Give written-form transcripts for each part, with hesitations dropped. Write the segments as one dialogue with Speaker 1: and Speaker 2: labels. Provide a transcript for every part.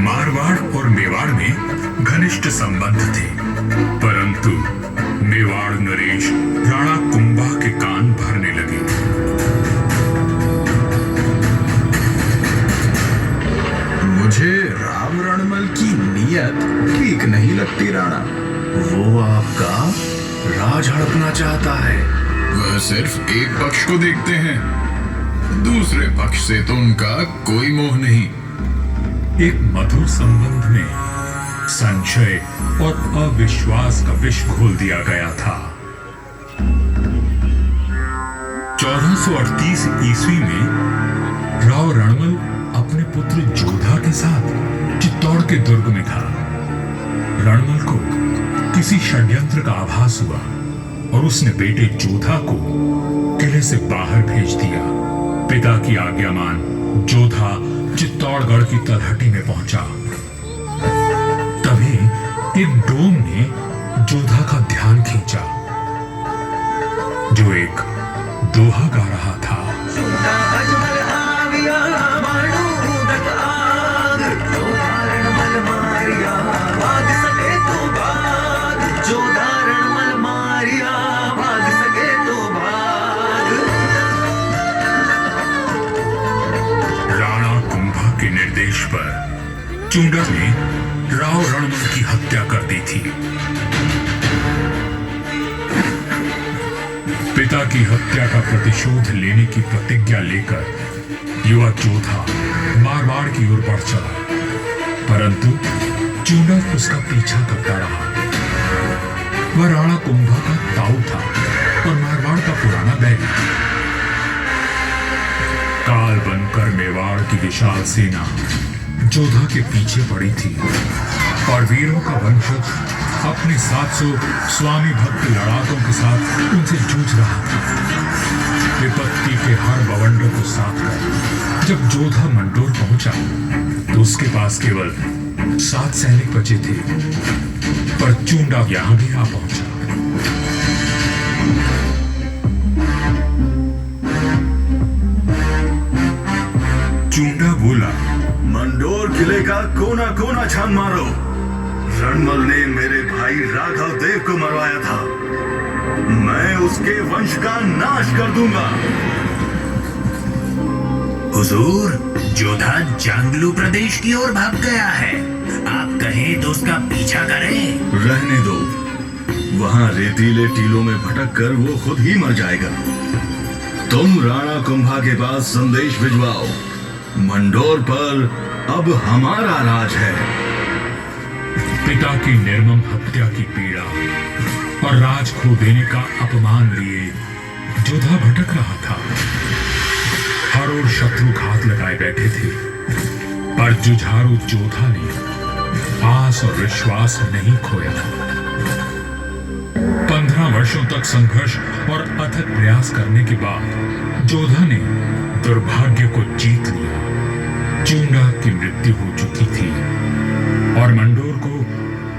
Speaker 1: मारवाड़ और मेवाड़ में घनिष्ठ संबंध थे, परंतु मेवाड़ नरेश राणा कुंभा के कान भरने लगे।
Speaker 2: मुझे राम रणमल की नीयत ठीक नहीं लगती राणा। वो आपका राज हड़पना चाहता है।
Speaker 3: वह सिर्फ एक पक्ष को देखते हैं, दूसरे पक्ष से तो उनका कोई मोह नहीं।
Speaker 1: एक मधुर संबंध में संशय और अविश्वास का विष घोल दिया गया था। 1438 ईस्वी में राव रणमल अपने पुत्र जोधा के साथ चित्तौड़ के दुर्ग में था। रणमल को किसी षड्यंत्र का आभास हुआ और उसने बेटे जोधा को किले से बाहर भेज दिया। पिता की आज्ञा मान जोधा चित्तौड़गढ़ की तलहटी में पहुंचा। तभी एक डोम ने जोधा का ध्यान खींचा, जो एक दोहा गा रहा था। राणा कुंभा के निर्देश पर चूंडा ने राव रणमल की हत्या कर दी थी। पिता की हत्या का प्रतिशोध लेने की प्रतिज्ञा लेकर युवा जोधा मारवाड़ की ओर बढ़ चला, परंतु चूंडा उसका पीछा करता रहा। वह राणा कुंभा का ताऊ था और मारवाड़ का पुराना बैरी। काल बनकर मेवाड़ की विशाल सेना जोधा के पीछे पड़ी थी और वीरों का वंशज अपने 700 स्वामी भक्त लड़ाकों के साथ उनसे जूझ रहा था। विपत्ति के हर बवंडर को साथ कर जब जोधा मंडोर पहुंचा तो उसके पास केवल 7 सैनिक बचे थे, पर चूंडा यहां भी आ पहुंचा। चूंडा बोला,
Speaker 4: मंडोर किले का कोना कोना छान मारो। रणमल ने मेरे भाई राघव देव को मरवाया था, मैं उसके वंश का नाश कर दूंगा।
Speaker 5: हुजूर, जोधा जांगलू प्रदेश की ओर भाग गया है। आप कहें तो उसका पीछा करें।
Speaker 4: रहने दो, वहां रेतीले टीलों में भटक कर वो खुद ही मर जाएगा। तुम राणा कुंभा के पास संदेश भिजवाओ, मंडोर पर अब हमारा राज है।
Speaker 1: पिता की निर्मम हत्या की पीड़ा और राज खो देने का अपमान लिए जोधा भटक रहा था। हर ओर शत्रु घात लगाए बैठे थे, पर जुझारू जोधा ने आस और विश्वास नहीं खोया। 15 वर्षों तक संघर्ष और अथक प्रयास करने के बाद जोधा ने दुर्भाग्य को जीत लिया। चूंडा की मृत्यु हो चुकी थी और मंडोर को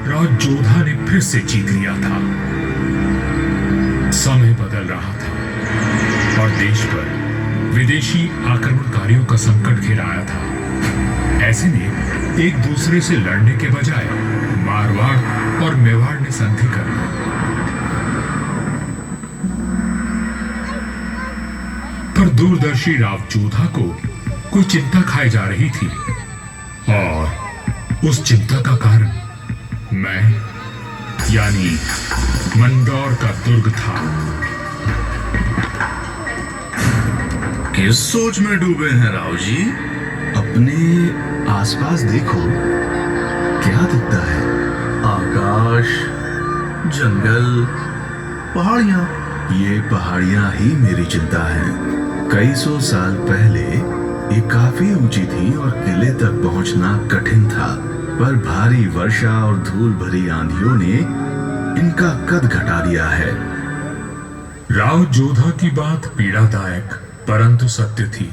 Speaker 1: राव जोधा ने फिर से जीत लिया था। समय बदल रहा था और देश पर विदेशी आक्रमणकारियों का संकट घिर आया था। ऐसे में एक दूसरे से लड़ने के बजाय मारवाड़ और मेवाड़ ने संधि कर ली। पर दूरदर्शी राव जोधा को कोई चिंता खाई जा रही थी और उस चिंता का कारण मैं यानी मंडोर का दुर्ग था।
Speaker 4: किस सोच में डूबे हैं राव जी? अपने आसपास देखो, क्या दिखता है? आकाश, जंगल, पहाड़ियां। ये पहाड़ियां ही मेरी चिंता है। कई सौ साल पहले ये काफी ऊंची थी और किले तक पहुंचना कठिन था, पर भारी वर्षा और धूल भरी आंधियों ने इनका कद घटा दिया है।
Speaker 1: राव जोधा की बात पीड़ादायक परंतु सत्य थी।